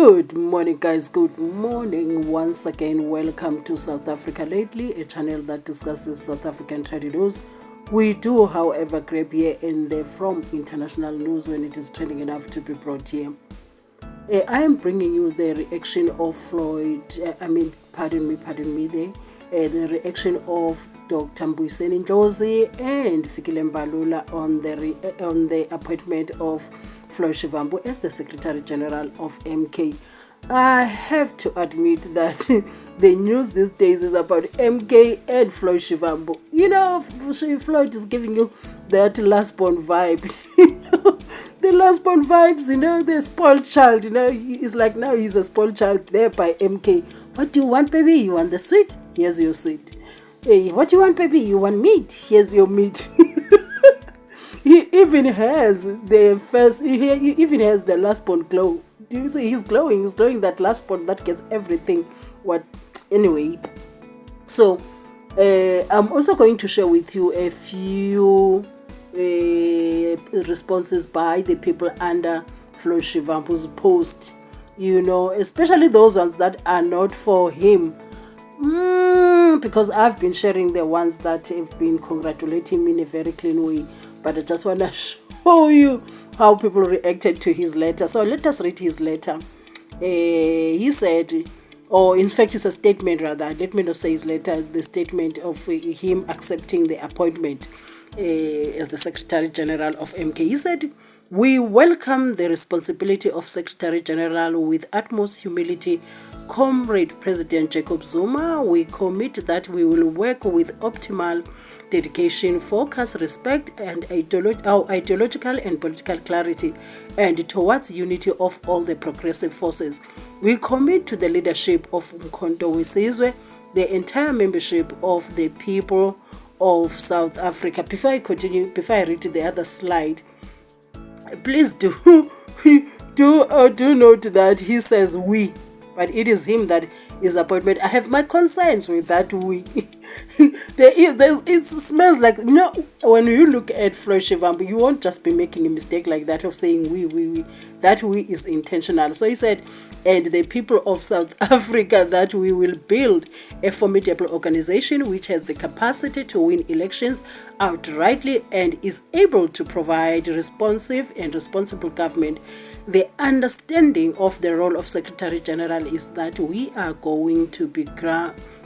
Good morning, guys. Good morning once again. Welcome to South Africa Lately, a channel that discusses South African trending news. We do, however, grab here and there from international news when it is trending enough to be brought here. I am bringing you the reaction of Floyd, pardon me there. The reaction of Dr. Mbuyiseni Ndlozi and Fikile Mbalula on the appointment of Floyd Shivambu as the Secretary General of MK. I have to admit that the news these days is about MK and Floyd Shivambu. You know, Floyd is giving you that last born vibe. The last born vibes, the spoiled child, it's like now he's a spoiled child there by MK. What do you want, baby? You want the sweet? Here's your sweet. Hey, what do you want, baby? You want meat? Here's your meat. He even has the last born glow. Do you see? He's glowing that last born that gets everything. Anyway, so I'm also going to share with you a few responses by the people under Floyd Shivambu's post, especially those ones that are not for him, because I've been sharing the ones that have been congratulating me in a very clean way, but I just want to show you how people reacted to his letter. So let us read his letter. He said, or in fact it's a statement rather, let me not say his letter, the statement of him accepting the appointment as the Secretary General of MK. He said, "We welcome the responsibility of Secretary General with utmost humility. Comrade President Jacob Zuma, we commit that we will work with optimal dedication, focus, respect, and our ideological and political clarity, and towards unity of all the progressive forces. We commit to the leadership of sizwe, the entire membership of the people of South Africa." Before I continue, before I read the other slide, please do note that he says we, but it is him that is appointment. I have my concerns with that we. It smells like, when you look at Floyd Shivambu, you won't just be making a mistake like that of saying we. That we is intentional. So he said, "And the people of South Africa, that we will build a formidable organization which has the capacity to win elections outrightly and is able to provide responsive and responsible government. The understanding of the role of Secretary General is that we are going to be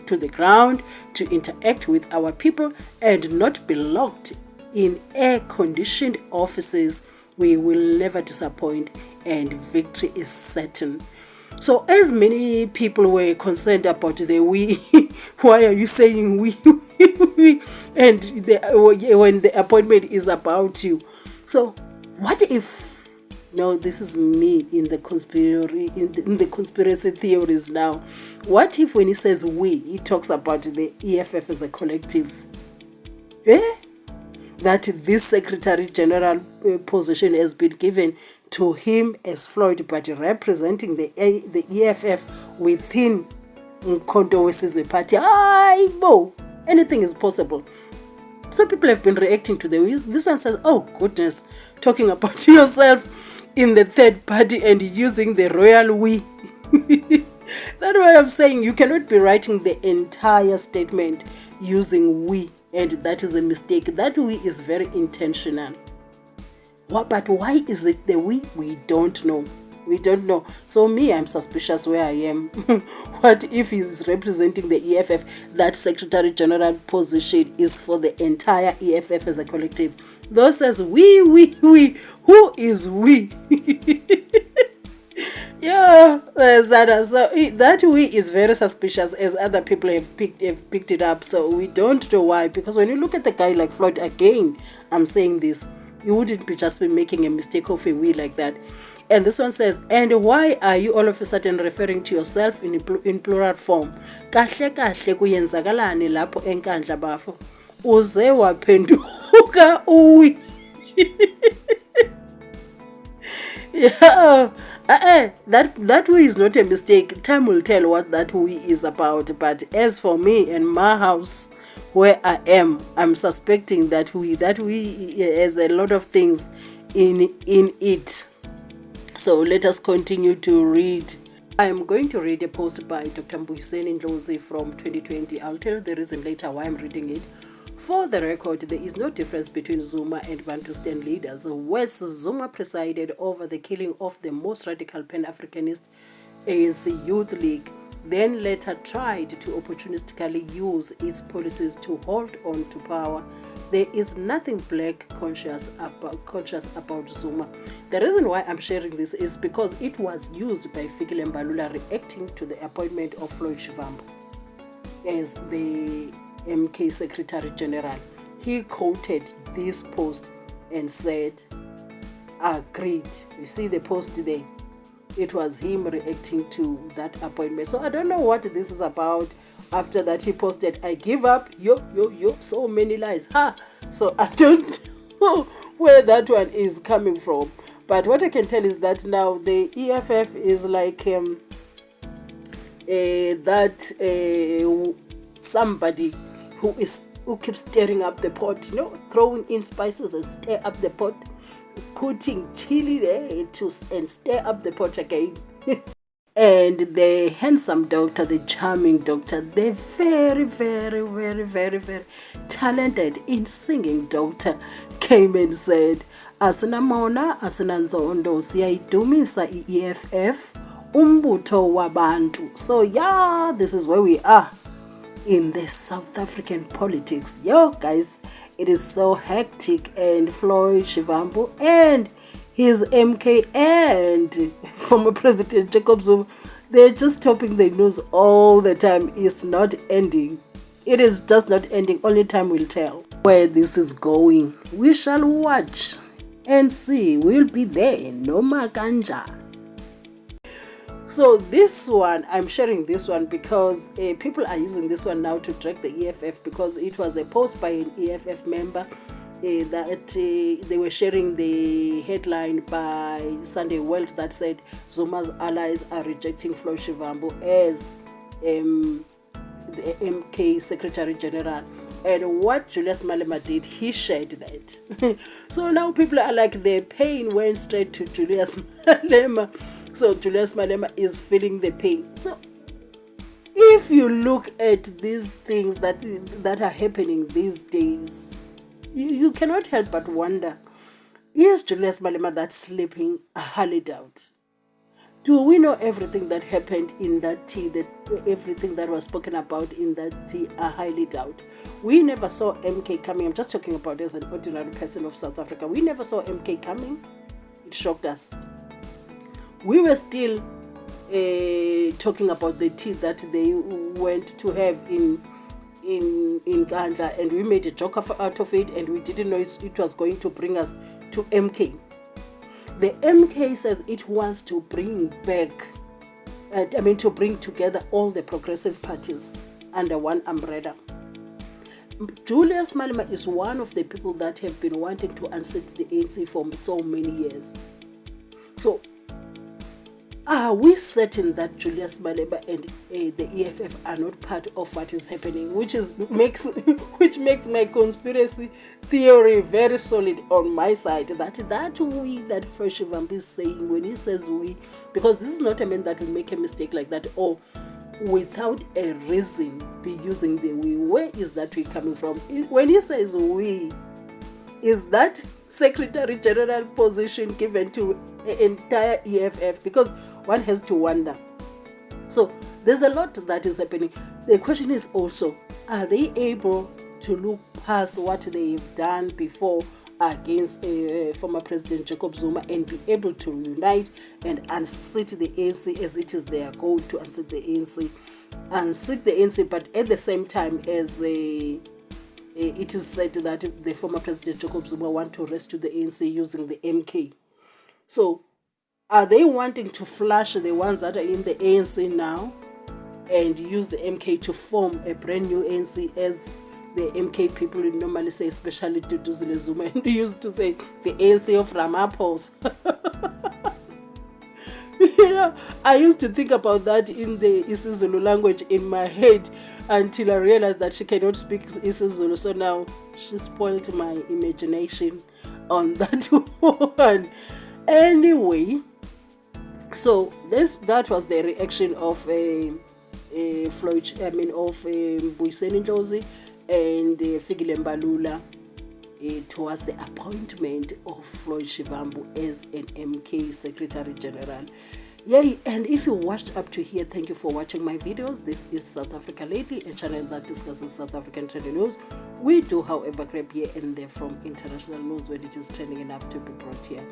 to the ground to interact with our people and not be locked in air-conditioned offices. We will never disappoint and victory is certain." So as many people were concerned about the we, why are you saying we? And when the appointment is about you? So what if, this is me in the conspiracy theories now. What if when he says we, he talks about the EFF as a collective? That this Secretary General position has been given to him as Floyd, but representing the EFF within the party. Anything is possible. So people have been reacting to this one says, oh goodness, talking about yourself in the third party and using the royal we. That's why I'm saying you cannot be writing the entire statement using we, and that is a mistake. That we is very intentional. But why is it the we? We don't know. So me, I'm suspicious where I am. What if he's representing the EFF? That Secretary General position is for the entire EFF as a collective. Those says we. Who is we? Yeah, Zara. So that we is very suspicious, as other people have picked it up. So we don't know why. Because when you look at the guy like Floyd, again, I'm saying this, you wouldn't be just be making a mistake of a we like that. And this one says, "And why are you all of a sudden referring to yourself in plural form? Kahle kuyenzakalani lapho enkandla bafo? Uze waphenduka uwi." Yeah. That we is not a mistake. Time will tell what that we is about. But as for me and my house where I am, I'm suspecting that we has a lot of things in it. So let us continue to read I am going to read a post by Dr. Mbuyiseni Ndlozi from 2020. I'll tell you the reason later why I'm reading it. For the record, there is no difference between Zuma and Bantustan leaders. West Zuma presided over the killing of the most radical Pan-Africanist ANC Youth League, then later tried to opportunistically use its policies to hold on to power. There is nothing black conscious about Zuma. The reason why I'm sharing this is because it was used by Fikile Mbalula reacting to the appointment of Floyd Shivambu as the MK Secretary General. He quoted this post and said, agreed. You see the post there? It was him reacting to that appointment. So I don't know what this is about. After that, he posted, I give up, so many lies. So I don't know where that one is coming from. But what I can tell is that now the EFF is like somebody who keeps stirring up the pot, throwing in spices and stir up the pot, putting chili there and stir up the pot again. And the handsome doctor, the charming doctor, the very, very, very, very, very talented in singing doctor came and said, Asina mona, asina nzondo, siyayidumisa EFF, umbutho wabantu. So yeah, this is where we are in the South African politics. Yo, guys, it is so hectic, and Floyd Shivambu and his MK and former President Jacob Zuma, they're just topping the news all the time. It's not ending. It is just not ending. Only time will tell where this is going. We shall watch and see. We'll be there. No makanja. So this one, I'm sharing this one because people are using this one now to track the EFF, because it was a post by an EFF member that they were sharing the headline by Sunday World that said Zuma's allies are rejecting Floyd Shivambu as the MK Secretary General. And what Julius Malema did, he shared that. So now people are like, the pain went straight to Julius Malema. So Julius Malema is feeling the pain. So if you look at these things that are happening these days, you cannot help but wonder, is Julius Malema that sleeping? I highly doubt. Do we know everything that happened in that tea, everything that was spoken about in that tea? I highly doubt. We never saw MK coming. I'm just talking about as an ordinary person of South Africa. We never saw MK coming. It shocked us. We were still talking about the tea that they went to have in Gandla, and we made a joke out of it, and we didn't know it was going to bring us to MK. The MK says it wants to bring back, to bring together all the progressive parties under one umbrella. Julius Malema is one of the people that have been wanting to unseat the ANC for so many years. So, are we certain that Julius Malema and the EFF are not part of what is happening, which makes my conspiracy theory very solid on my side, that we that Floyd Shivambu is saying when he says we, because this is not a man that will make a mistake like that or without a reason be using the we. Where is that we coming from? When he says we, is that Secretary General position given to the entire EFF? Because one has to wonder. So there's a lot that is happening. The question is also, are they able to look past what they've done before against former President Jacob Zuma and be able to unite and unseat the ANC, as it is their goal to unseat the ANC, but at the same time as it is said that the former President Jacob Zuma want to rescue the ANC using the MK. So are they wanting to flush the ones that are in the ANC now and use the MK to form a brand new ANC, as the MK people normally say, especially to Ndlozi Zuma, and they used to say the ANC of Ramaphosa. I used to think about that in the isiZulu language in my head until I realized that she cannot speak isiZulu. So now she spoiled my imagination on that one. Anyway, So that was the reaction of Floyd, of Mbuyiseni Ndlozi and Fikile Mbalula towards the appointment of Floyd Shivambu as an MK Secretary General. Yay, and if you watched up to here, thank you for watching my videos. This is South Africa Lately, a channel that discusses South African trending news. We do, however, grab here and there from international news when it is trending enough to be brought here.